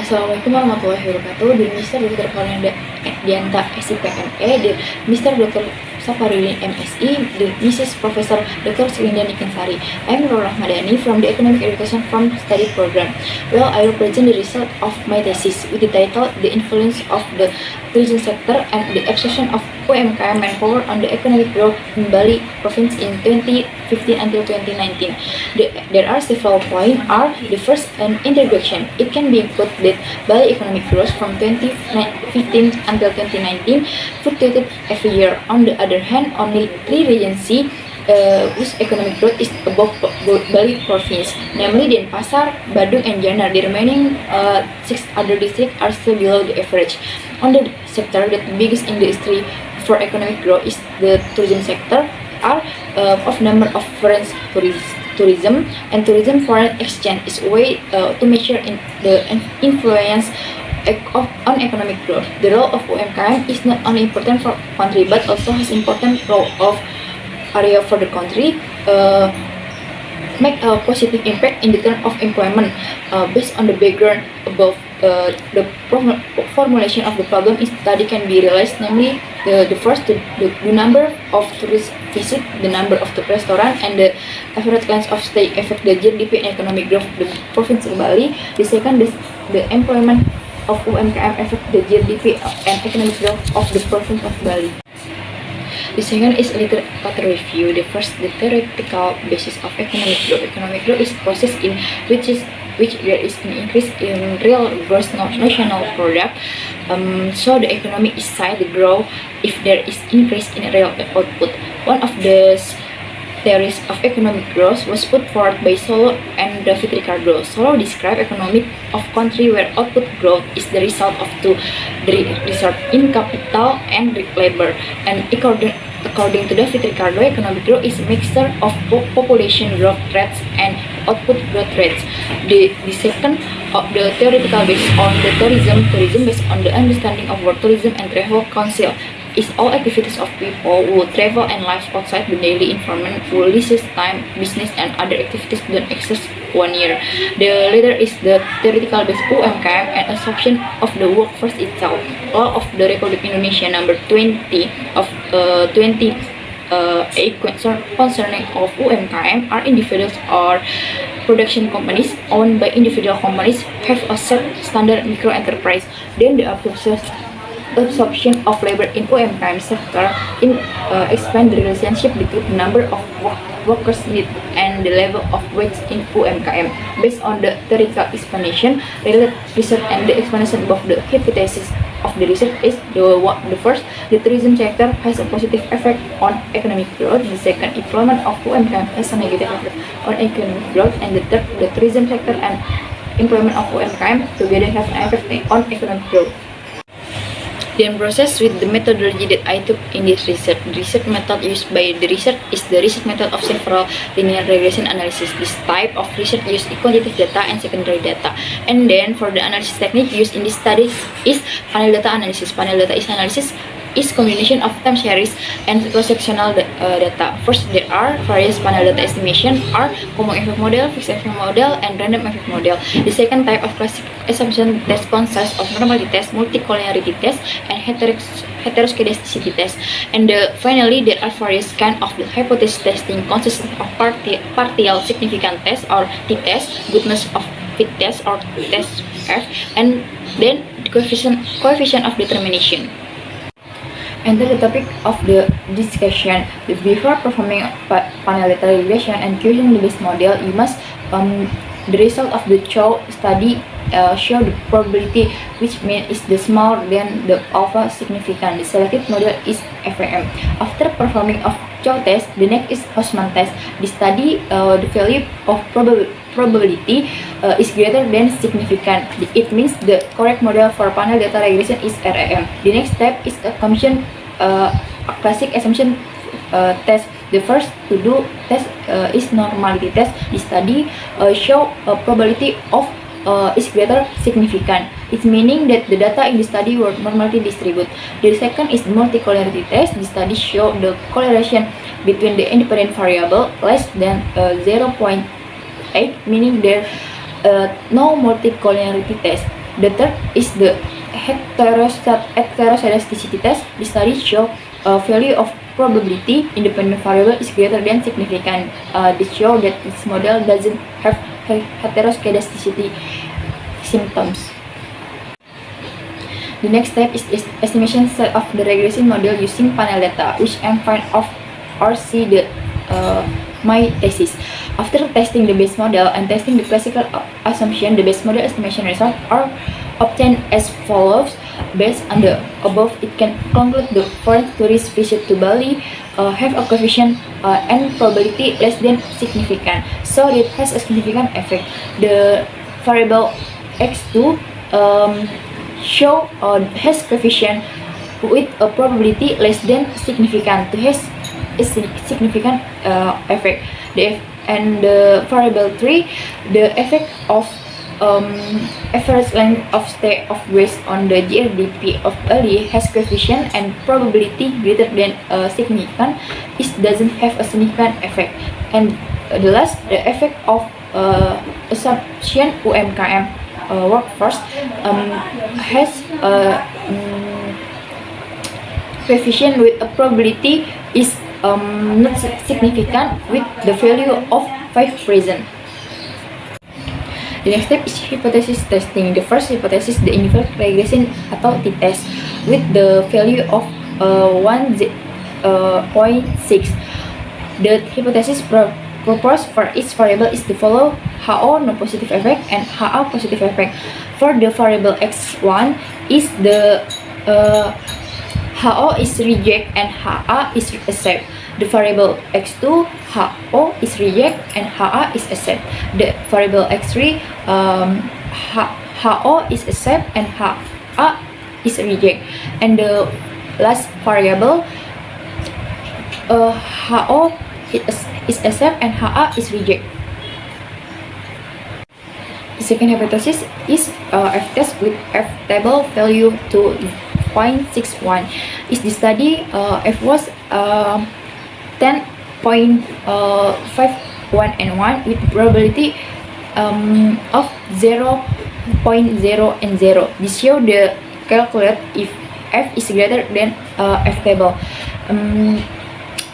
Assalamualaikum warahmatullahi wabarakatuh. Dear Mr. Dr. Cornenda Dianta SIPME, Dear Mr. Dr. Safarudin MSI, Dear Mrs. Professor Dr. Selinda Nikansari. I am Nur Rahmadani from the Economic Education from Study Program. Well, I will present the result of my thesis with the title The Influence of the Tourism Sector and the Absorption of UMKM Manpower on the Economic Growth in Bali Province in 2015 until 2019. There are several points. The first, an introduction. It can be put that Bali economic growth from 2015 until 2019 fluctuated every year. On the other hand, only 3 regions whose economic growth is above Bali province, namely Denpasar, Badung, and Gianyar. The remaining 6 other districts are still below the average. On the sector, the biggest industry for economic growth is the tourism sector, of number of foreign tourism and tourism foreign exchange is a way to measure in the influence on economic growth. The role of UMKM is not only important for country but also has important role of area for the country, make a positive impact in the term of employment. Based on the background above, the formulation of the problem is study can be realized, namely the first, the number of tourists visit, the number of the restaurant, and the average length of stay affect the GDP and economic growth of the province of Bali. The second, the employment of UMKM affect the GDP and economic growth of the province of Bali. The second is literature review. The first, the theoretical basis of economic growth. Economic growth is a process in which there is an increase in real gross national product. So the economy is said to grow if there is increase in real output. One of the theories of economic growth was put forward by Solow and David Ricardo. Solow described economic of country where output growth is the result of the research in capital and labor. And according to David Ricardo, economic growth is a mixture of population growth rates and output growth rates. The second of the theoretical based on the tourism based on the understanding of what tourism and travel council is all activities of people who travel and live outside the daily environment, who leisure time, business, and other activities don't exist 1 year. The latter is the theoretical based UMKM and assumption of the workforce itself. Law of the Republic Indonesia number 20 of 28 concerning of UMKM are individuals or production companies owned by individual companies have a set standard micro enterprise. Then the absorption of labor in UMKM sector expand the relationship between the number of workers needed and the level of wage in UMKM. Based on the theoretical explanation, related research and the explanation above, the hypothesis of the research is the first, the tourism sector has a positive effect on economic growth. The second, employment of UMKM has a negative effect on economic growth. And the third, the tourism sector and employment of UMKM together have an effect on economic growth. Then process with the methodology that I took in this research. The research method used by the research is the research method of several linear regression analysis. This type of research uses quantitative data and secondary data. And then for the analysis technique used in this study is panel data analysis. Panel data analysis is combination of time series and cross-sectional data. First, there are various panel data estimation are common effect model, fixed effect model, and random effect model. The second type of classic assumption test consists of normality test, multicollinearity test, and heteroscedasticity test. And finally, there are various kind of the hypothesis testing consisting of partial significant test or t-test, goodness of fit test or test F, and then the coefficient of determination. Enter the topic of the discussion. Before performing panel data regression and choosing the best model, you must the result of the study show the probability, which means is the smaller than the alpha significant. The selected model is FAM. After performing of Chow test, the next is Houseman test. The study the value of probability is greater than significant. It means the correct model for panel data regression is RAM. The next step is a classic assumption test. The first to do test is normality test. The study show a probability of is greater significant. It's meaning that the data in the study were normally distributed. The second is the multicollinearity test. The study show the correlation between the independent variable less than 0.8, meaning there no multicollinearity test. The third is the heteroscedasticity test. The study show value of probability independent variable is greater than significant. This show that this model doesn't have heteroscedasticity symptoms. The next step is estimation set of the regression model using panel data, which I find of or see the my thesis. After testing the base model and testing the classical assumption, the base model estimation results are obtained as follows. Based on the above, it can conclude the foreign tourist visit to Bali have a coefficient and probability less than significant, so it has a significant effect. The variable x2 show has coefficient with a probability less than significant to has a significant effect. And the variable 3, the effect of average length of stay of based on the GRDP of Bali has coefficient and probability greater than significant. It doesn't have a significant effect. And the last, the effect of assumption UMKM workforce has coefficient with a probability is not significant with the value of 5 present. The next step is hypothesis testing. The first hypothesis, the inverse regression atau t-test with the value of 1.6. The hypothesis proposed for each variable is to follow HO no positive effect and HA positive effect. For the variable x1 is the HO is reject and HA is accept. The variable x2, HO is reject and HA is accept. The variable x3, HO is accept and HA is reject. And the last variable, HO is accept and HA is reject. The second hypothesis is f-test with f-table value to 0.61. Is the study f was 10.51 and 1 with probability of 0.0 and 0. This show the calculate if f is greater than f-table.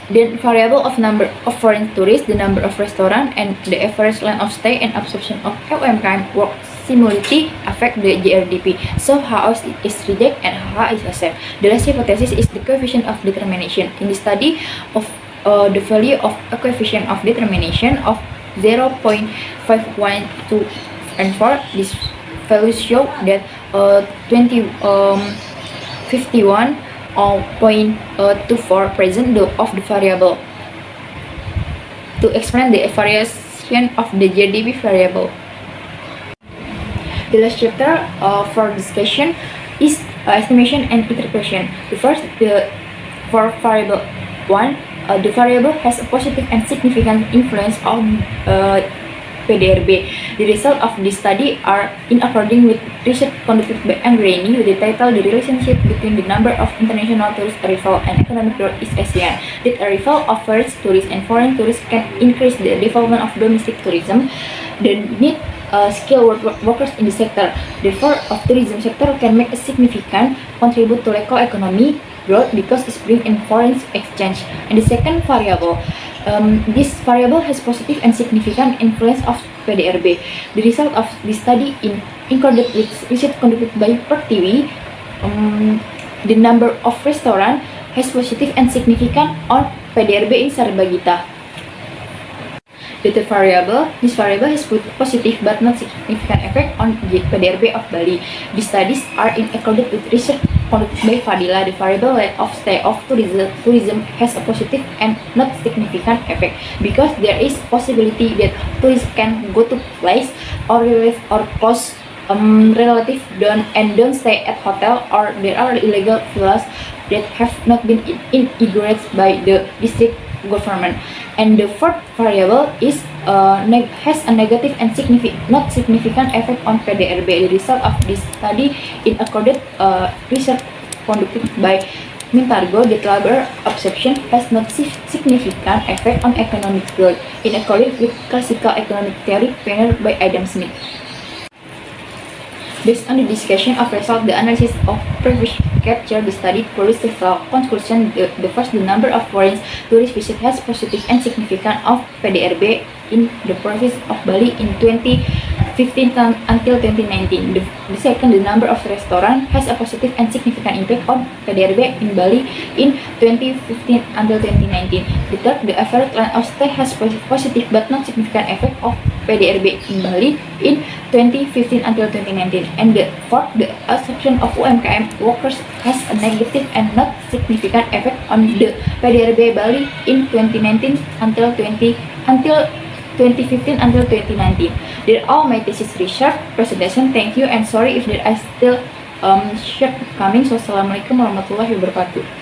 Then variable of number of foreign tourists, the number of restaurants, and the average length of stay and absorption of UMKM work similarity affect the GRDP. So HA is reject and HA is accept. The last hypothesis is the coefficient of determination. In the study of the value of a coefficient of determination of 0.512 and 4, this values show that 51.24 present of the variable. To explain the variation of the GDP variable. The last chapter for discussion is estimation and interpretation. The first, for variable 1, the variable has a positive and significant influence on PDRB. The result of this study are in according with research conducted by Anggreni with the title "The Relationship Between the Number of International Tourist Arrival and Economic Growth is ASEAN." That arrival of tourist and foreign tourists can increase the development of domestic tourism. The need skilled workers in the sector. Therefore, of tourism sector can make a significant contribute to local economy growth because it brings in foreign exchange. And the second variable, this variable has positive and significant influence of PDRB. The result of this study in accordance with research conducted by Pertiwi, the number of restaurants has positive and significant on PDRB in Sarbagita. The third variable, this variable has positive but not significant effect on the PDRB of Bali. The studies are in accordance with research conducted by Fadila. The variable length of stay of tourism has a positive and not significant effect because there is possibility that tourists can go to place or relieve or cost relative don't stay at hotel, or there are illegal villas that have not been inaugurated by the district government. And the fourth variable is has a negative and not significant effect on PDRB. The result of this study in accordance research conducted by Mintargo, the labor absorption has not significant effect on economic growth in accordance with classical economic theory pioneered by Adam Smith. Based on the discussion of result, the analysis of previous capture the study produced several conclusions. The first, the number of foreign tourist visit has positive and significant of PDRB in the province of Bali in 2015 until 2019. The second, the number of restaurants has a positive and significant impact on PDRB in Bali in 2015 until 2019. The third, the average length of stay has positive but not significant effect of PDRB in Bali in 2015 until 2019. And the fourth, the absorption of UMKM workers has a negative and not significant effect on the PDRB Bali in 2019 until 2015 until 2019. They're all my thesis research presentation. Thank you and sorry if there are still shortcomings. Wassalamualaikum warahmatullahi wabarakatuh.